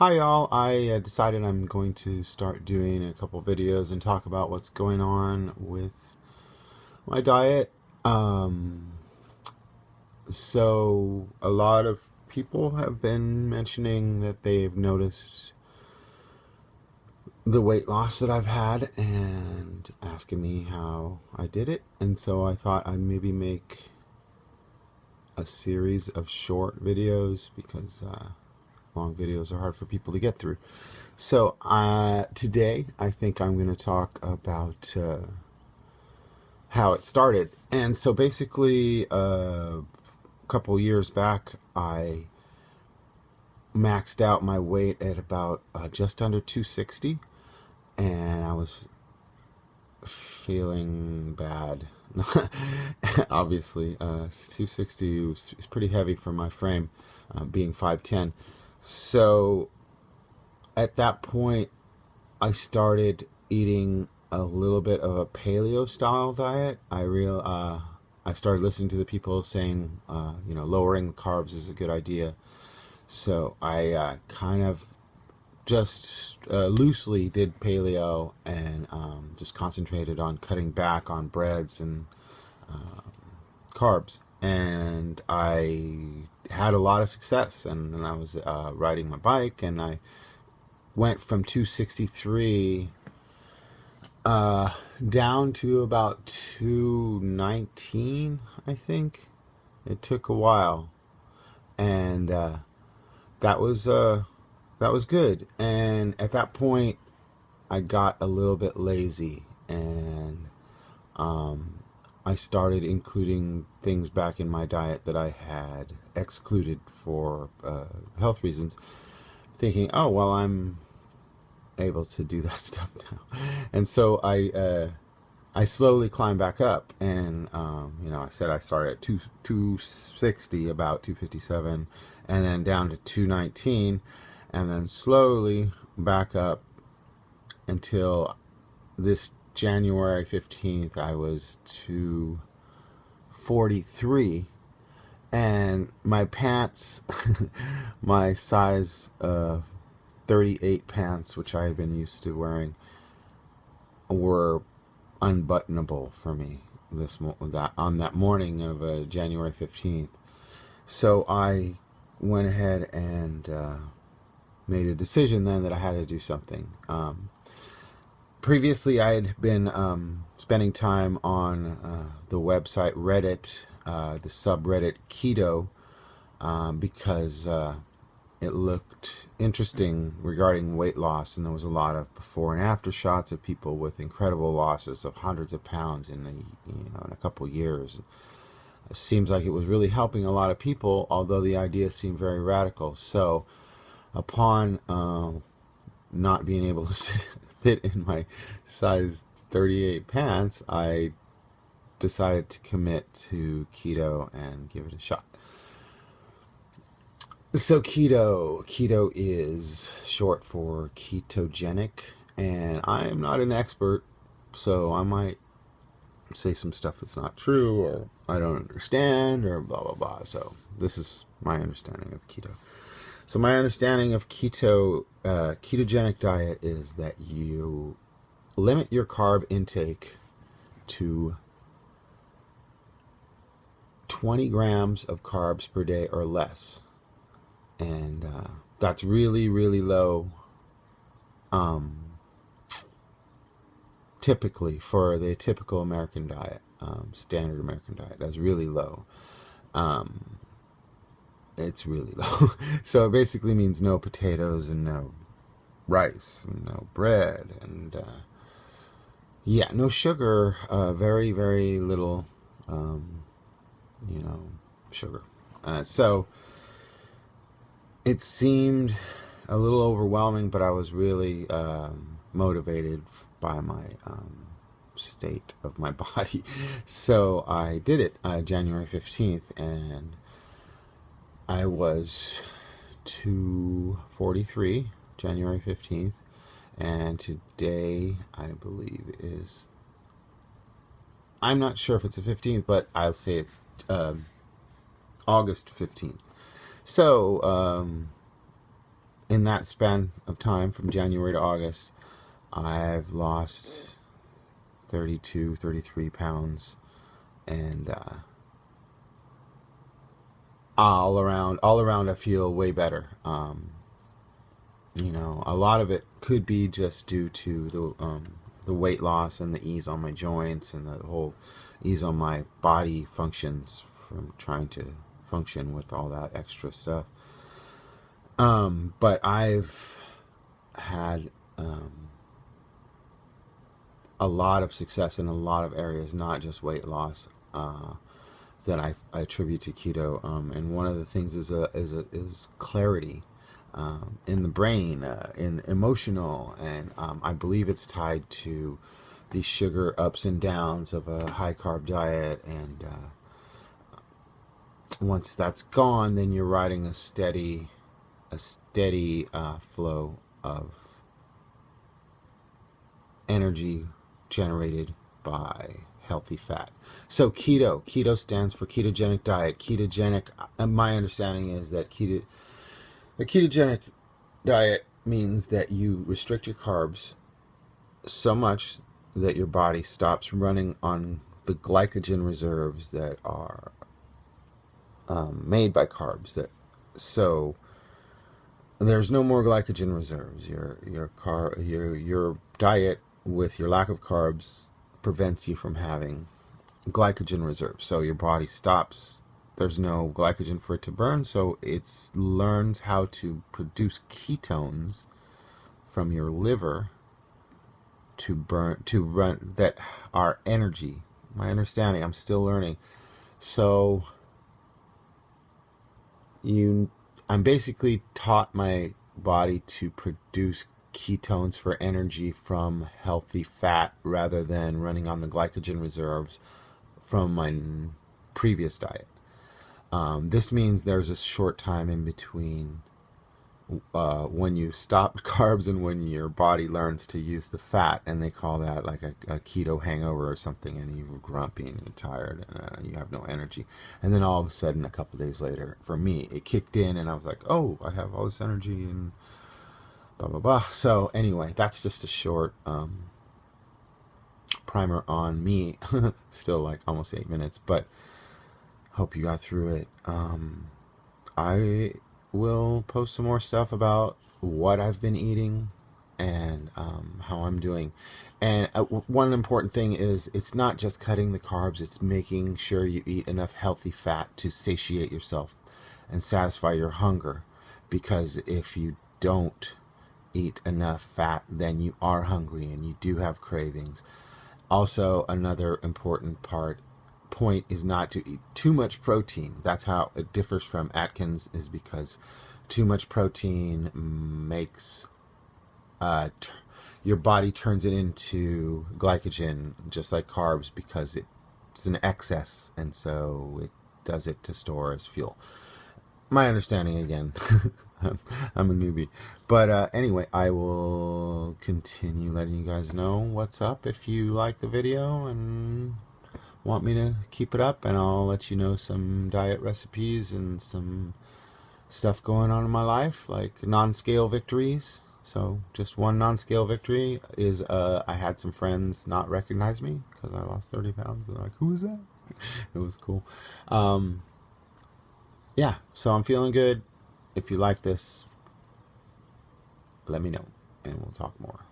Hi y'all, I decided I'm going to start doing a couple videos and talk about what's going on with my diet. Um, so a lot of people have been mentioning that they've noticed the weight loss that I've had and asking me how I did it. And so I thought I'd maybe make a series of short videos because long videos are hard for people to get through. So today I think I'm going to talk about how it started. And so basically a couple years back I maxed out my weight at about just under 260, and I was feeling bad. Obviously 260 is pretty heavy for my frame, being 5'10". So at that point I started eating a little bit of a paleo style diet. I started listening to the people saying lowering the carbs is a good idea. So I kind of just loosely did paleo and just concentrated on cutting back on breads and carbs. And I had a lot of success. And then I was riding my bike, and I went from 263 down to about 219, I think. It took a while, and that was good. And at that point, I got a little bit lazy, and I started including things back in my diet that I had excluded for health reasons, thinking, oh well, I'm able to do that stuff now. And so I slowly climbed back up, and I said I started at 260, about 257, and then down to 219, and then slowly back up until this January 15th I was 243. And my pants, my size 38 pants, which I had been used to wearing, were unbuttonable for me on that morning of January 15th. So I went ahead and made a decision then that I had to do something. Previously, I had been spending time on the website Reddit, the subreddit Keto, because it looked interesting regarding weight loss, and there was a lot of before and after shots of people with incredible losses of hundreds of pounds in a couple years. It seems like it was really helping a lot of people, although the idea seemed very radical. So upon not being able to fit in my size 38 pants, I decided to commit to keto and give it a shot. So keto is short for ketogenic, and I am not an expert, so I might say some stuff that's not true, or I don't understand, or blah blah blah. So this is my understanding of keto. So my understanding of ketogenic diet is that you limit your carb intake to 20 grams of carbs per day or less. And that's really, really low, typically, for the typical American diet, standard American diet. That's really low. It's really low. So it basically means no potatoes and no rice and no bread and no sugar, very, very little, sugar. So it seemed a little overwhelming, but I was really motivated by my state of my body. So I did it January 15th, and I was 243 January 15th, and today I believe is, I'm not sure if it's the 15th, but I'll say it's August 15th. So in that span of time from January to August, I've lost 32, 33 pounds, and all around I feel way better. You know, a lot of it could be just due to the weight loss and the ease on my joints and the whole ease on my body functions from trying to function with all that extra stuff. But I've had a lot of success in a lot of areas, not just weight loss, that I attribute to keto. And one of the things is clarity in the brain, in emotional, and I believe it's tied to the sugar ups and downs of a high carb diet. And once that's gone, then you're riding a steady flow of energy generated by healthy fat. So keto stands for ketogenic diet. Ketogenic, my understanding is that the ketogenic diet means that you restrict your carbs so much that your body stops running on the glycogen reserves that are made by carbs. So there's no more glycogen reserves. Your diet with your lack of carbs prevents you from having glycogen reserves. So your body stops. There's no glycogen for it to burn, so it learns how to produce ketones from your liver to run that are energy. My understanding, I'm still learning. So I'm basically taught my body to produce ketones for energy from healthy fat rather than running on the glycogen reserves from my previous diet. This means there's a short time in between when you stop carbs and when your body learns to use the fat, and they call that like a keto hangover or something, and you're grumpy and you're tired and you have no energy. And then all of a sudden, a couple days later, for me, it kicked in and I was like, oh, I have all this energy and blah, blah, blah. So anyway, that's just a short primer on me. Still like almost 8 minutes, but hope you got through it. I will post some more stuff about what I've been eating and how I'm doing. And one important thing is it's not just cutting the carbs, it's making sure you eat enough healthy fat to satiate yourself and satisfy your hunger. Because if you don't eat enough fat, then you are hungry and you do have cravings. Also, another important point is not to eat too much protein. That's how it differs from Atkins, is because too much protein makes your body turns it into glycogen just like carbs, because it's an excess, and so it does it to store as fuel. My understanding again. I'm a newbie. But anyway, I will continue letting you guys know what's up if you like the video and want me to keep it up, and I'll let you know some diet recipes and some stuff going on in my life, like non-scale victories. So just one non-scale victory is I had some friends not recognize me because I lost 30 pounds. They're like, who is that? It was cool. Yeah, so I'm feeling good. If you like this, let me know and we'll talk more.